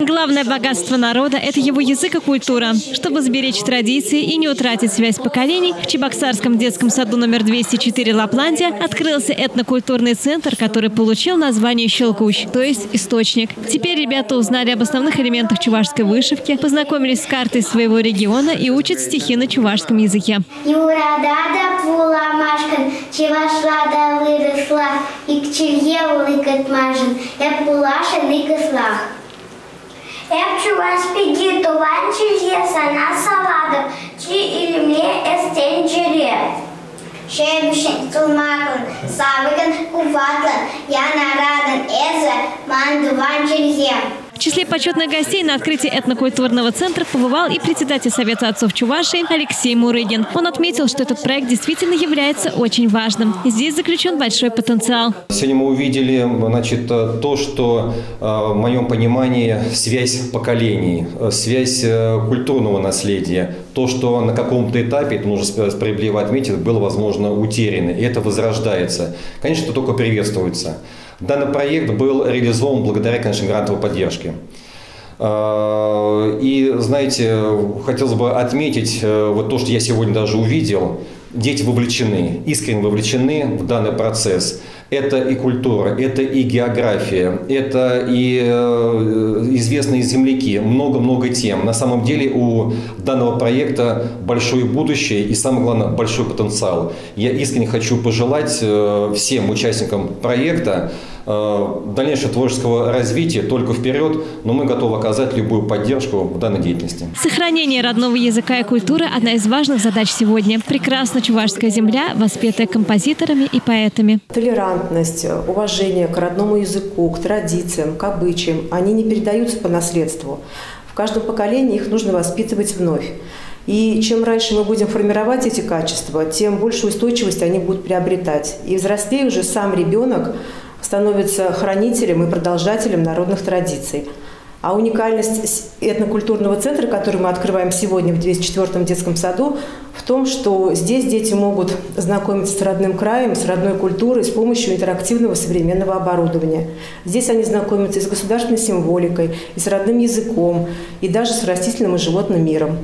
Главное богатство народа – это его язык и культура. Чтобы сберечь традиции и не утратить связь поколений, в Чебоксарском детском саду номер 204 «Лапландия» открылся этнокультурный центр, который получил название «Щелкуч», то есть «источник». Теперь ребята узнали об основных элементах чувашской вышивки, познакомились с картой своего региона и учат стихи на чувашском языке. Юрадада пуламашкан, чевашлада выросла, и к челье улыкат мажен, я пулаша лыкаслах. Эпчу вас пеги туванчилье сана саладов, чи или мне эстенджере. Шебушен тулмакан, савыган куватлан, я нарадан эза мандуванчилье. В числе почетных гостей на открытии этнокультурного центра побывал и председатель Совета отцов Чувашии Алексей Мурыгин. Он отметил, что этот проект действительно является очень важным. Здесь заключен большой потенциал. Сегодня мы увидели, то, что в моем понимании связь поколений, связь культурного наследия, то, что на каком-то этапе, это нужно справедливо отметить, было, возможно, утеряно, и это возрождается. Конечно, это только приветствуется. Данный проект был реализован благодаря, конечно, грантовой поддержке. И, знаете, хотелось бы отметить вот то, что я сегодня даже увидел. Дети вовлечены, искренне вовлечены в данный процесс. Это и культура, это и география, это и известные земляки, много-много тем. На самом деле у данного проекта большое будущее и, самое главное, большой потенциал. Я искренне хочу пожелать всем участникам проекта дальнейшего творческого развития только вперед, но мы готовы оказать любую поддержку в данной деятельности. Сохранение родного языка и культуры – одна из важных задач сегодня. Прекрасна чувашская земля, воспетая композиторами и поэтами. Толерантность, уважение к родному языку, к традициям, к обычаям, они не передаются по наследству. В каждом поколении их нужно воспитывать вновь. И чем раньше мы будем формировать эти качества, тем большую устойчивость они будут приобретать. И взрослее уже сам ребенок становится хранителем и продолжателем народных традиций. А уникальность этнокультурного центра, который мы открываем сегодня в 204-м детском саду, в том, что здесь дети могут знакомиться с родным краем, с родной культурой с помощью интерактивного современного оборудования. Здесь они знакомятся и с государственной символикой, и с родным языком, и даже с растительным и животным миром.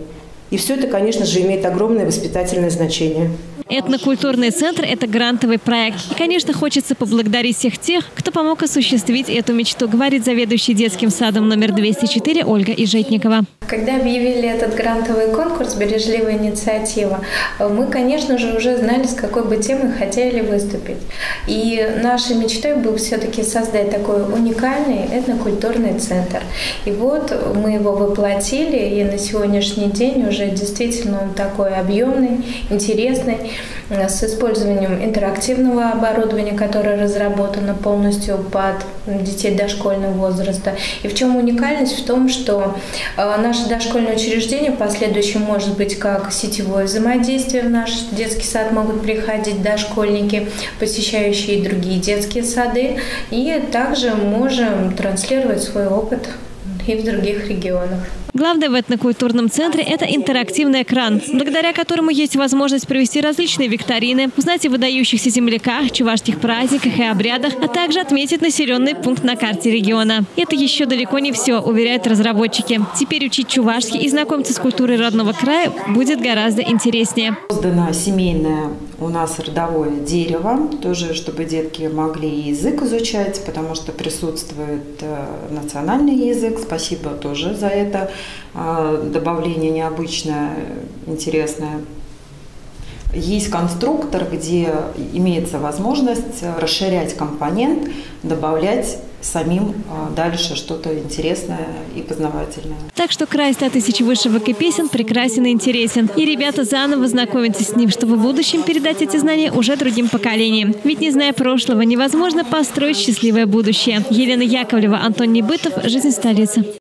И все это, конечно же, имеет огромное воспитательное значение. Этнокультурный центр – это грантовый проект. И, конечно, хочется поблагодарить всех тех, кто помог осуществить эту мечту, говорит заведующий детским садом номер 204 Ольга Ижетникова. Когда объявили этот грантовый конкурс «Бережливая инициатива», мы, конечно же, уже знали, с какой бы темой хотели выступить. И нашей мечтой был все-таки создать такой уникальный этнокультурный центр. И вот мы его воплотили, и на сегодняшний день уже действительно он такой объемный, интересный, с использованием интерактивного оборудования, которое разработано полностью под детей дошкольного возраста. И в чем уникальность? В том, что наше дошкольное учреждение в последующем может быть как сетевое взаимодействие. В наш детский сад могут приходить дошкольники, посещающие другие детские сады. И также можем транслировать свой опыт и в других регионах. Главное в этнокультурном центре – это интерактивный экран, благодаря которому есть возможность провести различные викторины, узнать о выдающихся земляках, чувашских праздниках и обрядах, а также отметить населенный пункт на карте региона. Это еще далеко не все, уверяют разработчики. Теперь учить чувашский и знакомиться с культурой родного края будет гораздо интереснее. Создано семейное у нас родовое дерево, тоже чтобы детки могли язык изучать, потому что присутствует национальный язык. Спасибо тоже за это. Добавление необычное, интересное. Есть конструктор, где имеется возможность расширять компонент, добавлять самим дальше что-то интересное и познавательное. Так что край 100 тысяч вышивок и песен прекрасен и интересен. И ребята заново знакомятся с ним, чтобы в будущем передать эти знания уже другим поколениям. Ведь не зная прошлого, невозможно построить счастливое будущее. Елена Яковлева, Антон Небытов. Жизнь в столице.